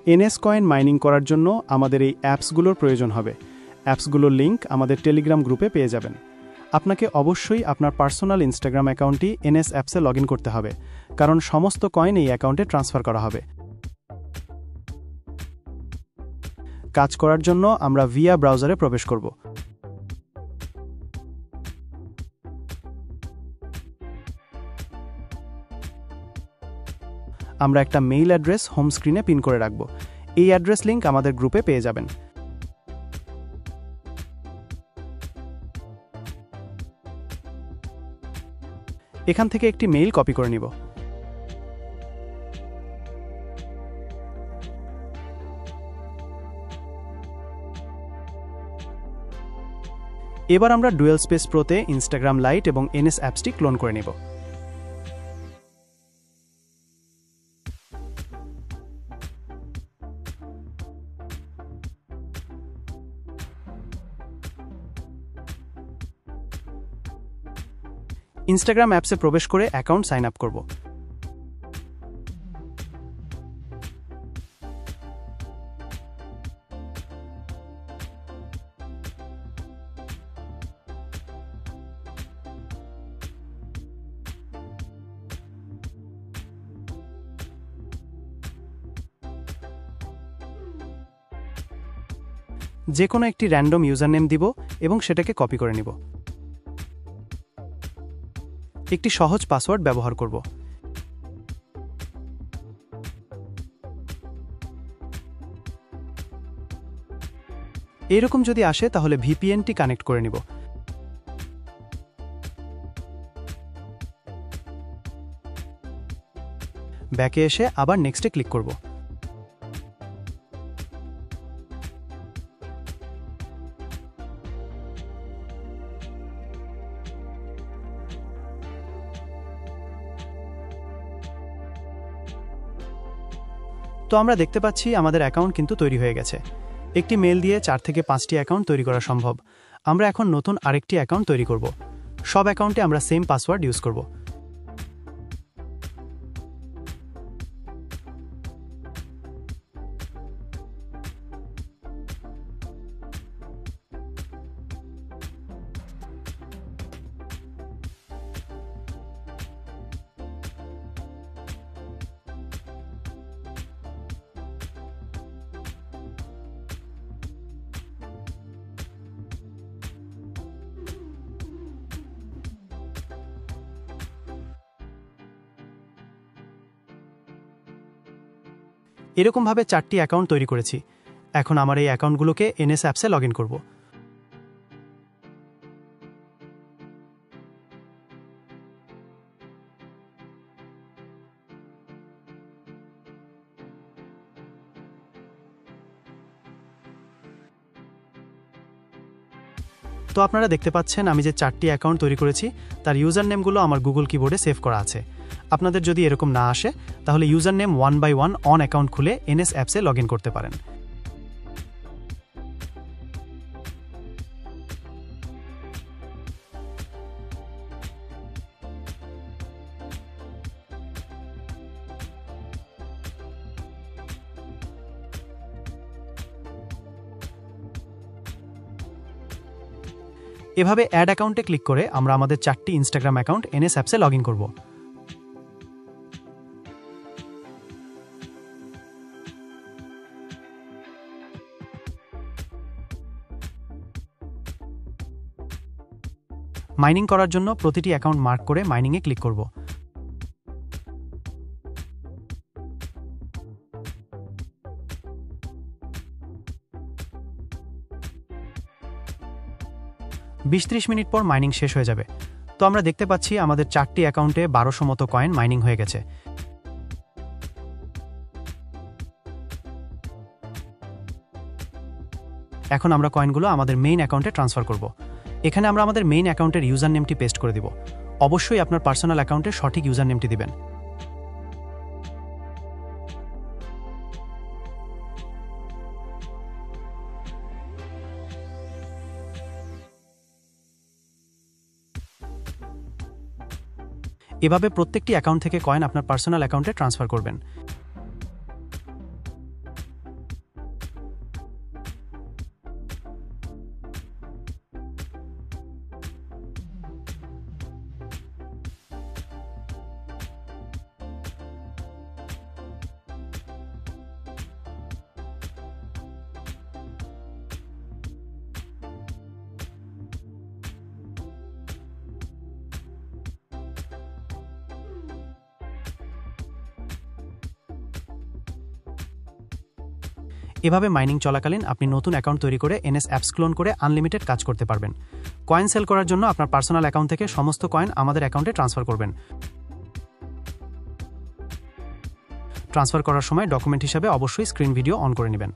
NS coin mining করার জন্য আমাদের এই অ্যাপসগুলোর প্রয়োজন হবে। অ্যাপসগুলোর লিঙ্ক আমাদের টেলিগ্রাম গ্রুপে পেয়ে যাবেন। আপনাকে অবশ্যই আপনার পার্সোনাল ইনস্টাগ্রাম অ্যাকাউন্টটি এনএস অ্যাপসে লগ ইন করতে হবে, কারণ সমস্ত কয়েন এই অ্যাকাউন্টে ট্রান্সফার করা হবে। কাজ করার জন্য আমরা ভিয়া ব্রাউজারে প্রবেশ করব। আমরা একটা মেইল অ্যাড্রেস হোম স্ক্রিনে পিন করে রাখব। এই অ্যাড্রেস লিঙ্ক আমাদের গ্রুপে পেয়ে যাবেন। এখান থেকে একটি মেইল কপি করে নিব। এবার আমরা ডুয়েল স্পেস প্রোতে ইনস্টাগ্রাম লাইট এবং এনএস অ্যাপসটি ক্লোন করে নিব। ইনস্টাগ্রাম অ্যাপসে প্রবেশ করে অ্যাকাউন্ট সাইন আপ করব। যে কোনো একটি র্যান্ডম ইউজার নেম দিব এবং সেটাকে কপি করে নিব। একটি সহজ পাসওয়ার্ড ব্যবহার করব। এরকম যদি আসে তাহলে ভিপিএনটি কানেক্ট করে নিব। ব্যাকে এসে আবার নেক্সটে ক্লিক করব। তো আমরা দেখতে পাচ্ছি আমাদের অ্যাকাউন্ট কিন্তু তৈরি হয়ে গেছে। একটি মেল দিয়ে 4 থেকে 5টি অ্যাকাউন্ট তৈরি করা সম্ভব। আমরা এখন নতুন আরেকটি অ্যাকাউন্ট তৈরি করব। সব অ্যাকাউন্টে আমরা সেম পাসওয়ার্ড ইউজ করব। এরকমভাবে 4টি অ্যাকাউন্ট তৈরি করেছি। এখন আমার এই অ্যাকাউন্টগুলোকে এনএস অ্যাপসে লগ ইন করব। তো আপনারা দেখতে পাচ্ছেন আমি যে 4টি অ্যাকাউন্ট তৈরি করেছি তার ইউজার নেমগুলো আমার গুগল কিবোর্ডে সেভ করা আছে। আপনাদের যদি এরকম না আসে তাহলে user name 1 by 1 on account খুলে এনএস অ্যাপসে লগ ইন করতে পারেন। এভাবে অ্যাড অ্যাকাউন্টে ক্লিক করে আমরা আমাদের 4টি ইনস্টাগ্রাম অ্যাকাউন্ট এনএস অ্যাপসে লগ ইন করব। মাইনিং করার জন্য প্রতিটি অ্যাকাউন্ট মার্ক করে মাইনিংয়ে ক্লিক করব। বিশ 30 মিনিট পর মাইনিং শেষ হয়ে যাবে। তো আমরা দেখতে পাচ্ছি আমাদের 4টি অ্যাকাউন্টে 1200 মতো কয়েন মাইনিং হয়ে গেছে। এখন আমরা কয়েনগুলো আমাদের মেইন অ্যাকাউন্টে ট্রান্সফার করব। এখানে আমরা আমাদের মেইন অ্যাকাউন্টের ইউজার নেমটি পেস্ট করে দিব। অবশ্যই আপনার পার্সোনাল অ্যাকাউন্টের সঠিক ইউজার নেমটি দিবেন। এভাবে প্রত্যেকটি অ্যাকাউন্ট থেকে কয়েন আপনার পার্সোনাল অ্যাকাউন্টে ট্রান্সফার করবেন। এভাবে মাইনিং চলাকালীন আপনি নতুন অ্যাকাউন্ট তৈরি করে এনএস অ্যাপস ক্লোন করে আনলিমিটেড কাজ করতে পারবেন। কয়েন সেল করার জন্য আপনার পার্সোনাল অ্যাকাউন্ট থেকে সমস্ত কয়েন আমাদের অ্যাকাউন্টে ট্রান্সফার করবেন। ট্রান্সফার করার সময় ডকুমেন্ট হিসাবে অবশ্যই স্ক্রিন ভিডিও অন করে নেবেন।